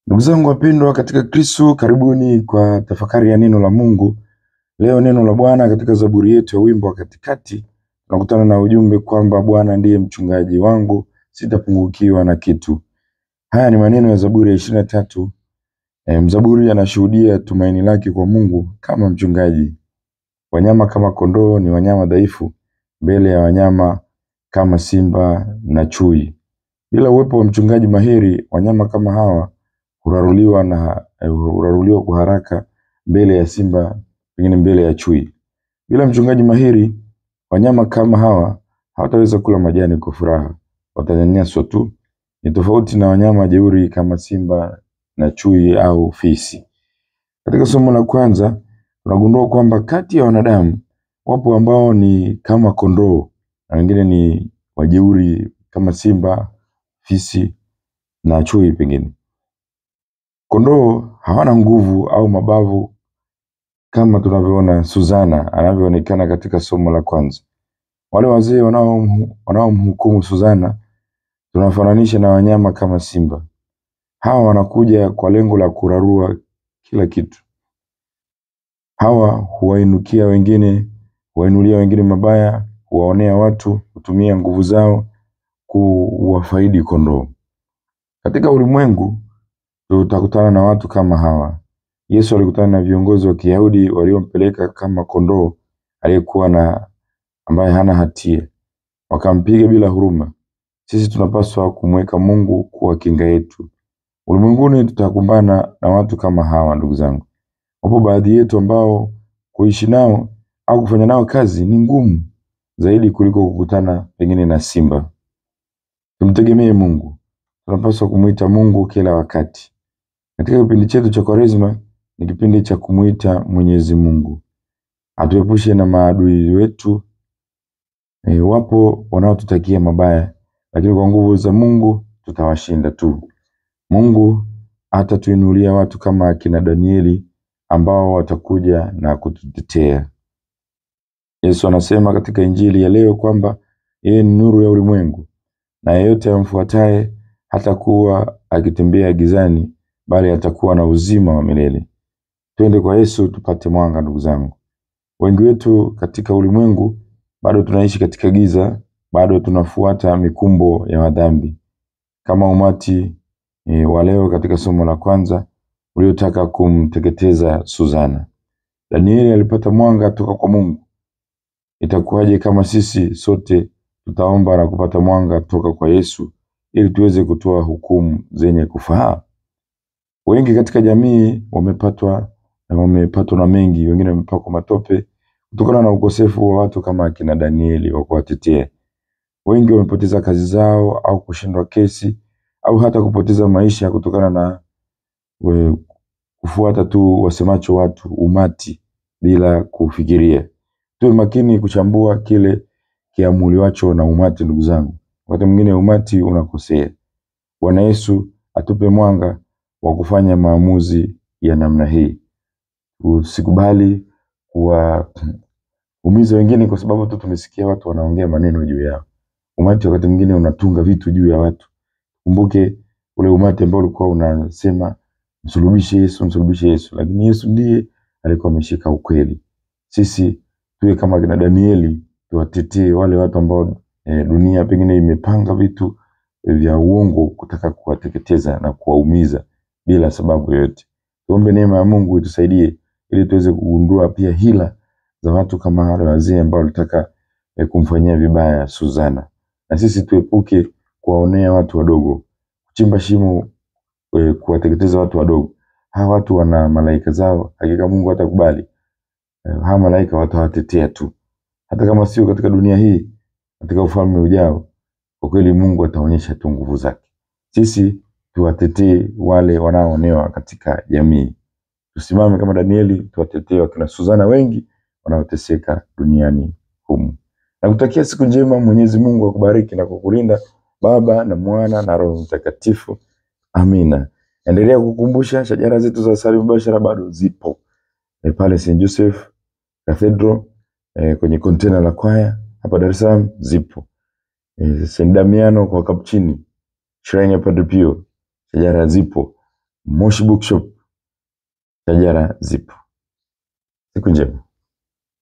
Ndugu zangu wapendwa katika Kristo, karibuni kwa tafakari ya neno la Mungu. Leo neno la Bwana katika Zaburi yetu ya wimbo wa katikati, tunakutana na ujumbe kwamba Bwana ndiye mchungaji wangu, sitapungukiwa na kitu. Haya ni maneno ya Zaburi ya 23. Mzaburi anashuhudia tumaini lake kwa Mungu kama mchungaji. Wanyama kama kondoo ni wanyama dhaifu mbele ya wanyama kama simba na chui. Bila uwepo wa mchungaji mahiri, wanyama kama hawa huraruliwa kwa haraka mbele ya simba, pengine mbele ya chui. Bila mchungaji mahiri, wanyama kama hawa hawataweza kula majani kwa furaha, watanyanyaswa tu. Ni tofauti na wanyama jeuri kama simba na chui au fisi. Katika somo la kwanza tunagundua kwamba kati ya wanadamu wapo ambao ni kama kondoo na wengine ni wajeuri kama simba, fisi na chui pengine. Kondoo hawana nguvu au mabavu kama tunavyoona Suzana anavyoonekana katika somo la kwanza. Wale wazee wanaomhukumu Suzana tunafananisha na wanyama kama simba. Hawa wanakuja kwa lengo la kurarua kila kitu. Hawa huwainulia wengine mabaya, huwaonea watu, hutumia nguvu zao kuwafaidi kondoo. Katika ulimwengu tutakutana na watu kama hawa. Yesu alikutana na viongozi wa Kiyahudi waliompeleka kama kondoo ambaye hana hatia. Wakampiga bila huruma. Sisi tunapaswa kumweka Mungu kuwa kinga yetu. Ulimwenguni tutakumbana na watu kama hawa, ndugu zangu. Wapo baadhi yetu ambao kuishi nao au kufanya nao kazi ni ngumu zaidi kuliko kukutana pengine na simba. Tumtegemee Mungu. Tunapaswa kumuita Mungu kila wakati. Katika kipindi chetu cha Kwaresma ni kipindi cha kumuita Mwenyezi Mungu. Atuepushe na maadui wetu. Wapo wanaotutakia mabaya, lakini kwa nguvu za Mungu tutawashinda tu. Mungu atatuinulia watu kama akina Danieli ambao watakuja na kututetea. Yesu anasema katika Injili ya leo kwamba yeye ni nuru ya ulimwengu, na yeyote amfuataye hatakuwa akitembea gizani, bali atakuwa na uzima wa milele. Twende kwa Yesu tupate mwanga, ndugu zangu. Wengi wetu katika ulimwengu bado tunaishi katika giza, bado tunafuata mikumbo ya wadhambi. Kama umati wa leo katika somo la kwanza uliotaka kumteketeza Suzana. Danieli alipata mwanga toka kwa Mungu. Itakuwaje kama sisi sote tutaomba na kupata mwanga toka kwa Yesu ili tuweze kutoa hukumu zenye kufaa? Wengi katika jamii wamepatwa na mengi, wengine wamepakwa matope kutokana na ukosefu wa watu kama akina Danieli wa kuwatetea. Wengi wamepoteza kazi zao au kushindwa kesi au hata kupoteza maisha kutokana na kufuata tu wasemacho watu, umati, bila kufikiria. Tuwe makini kuchambua kile kiamuliwacho na umati, ndugu zangu. Wakati mwingine umati unakosea. Bwana Yesu atupe mwanga wa kufanya maamuzi ya namna hii. Usikubali kuwaumiza wengine kwa sababu tu tumesikia watu wanaongea maneno juu yao. Umati wakati mwingine unatunga vitu juu ya watu. Kumbuke ule umati ambao ulikuwa unasema msulubishe Yesu, lakini Yesu ndiye alikuwa ameshika ukweli. Sisi tuwe kama kina Danieli, tuwatetee wale watu ambao dunia pengine imepanga vitu vya uongo kutaka kuwateketeza na kuwaumiza bila sababu yoyote. Tuombe neema ya Mungu itusaidie ili tuweze kugundua pia hila za watu kama wale wazee ambao walitaka kumfanyia vibaya Suzana. Na sisi tuepuke kuwaonea watu wadogo, kuchimba shimo kuwateketeza watu wadogo. Hawa watu wana malaika zao, hakika Mungu hatakubali. Hawa malaika watawatetea tu. Hata kama sio katika dunia hii, katika ufalme ujao, kwa kweli Mungu ataonyesha tu nguvu zake. Sisi tuwatetee wale wanaoonewa katika jamii. Tusimame kama Danieli, tuwatetee wakina Suzana wengi wanaoteseka duniani humu. Nakutakia siku njema. Mwenyezi Mungu akubariki na kukulinda, Baba na Mwana na Roho Mtakatifu. Amina. Endelea kukumbusha shajara zetu za sala mubashara bado zipo. Pale St. Joseph Cathedral kwenye container la kwaya hapa Dar es Salaam zipo. St. Damiano kwa Kapuchini, Shrine ya Padre Pio, shajara zipo. Moshi Bookshop, shajara zipo. Siku njema.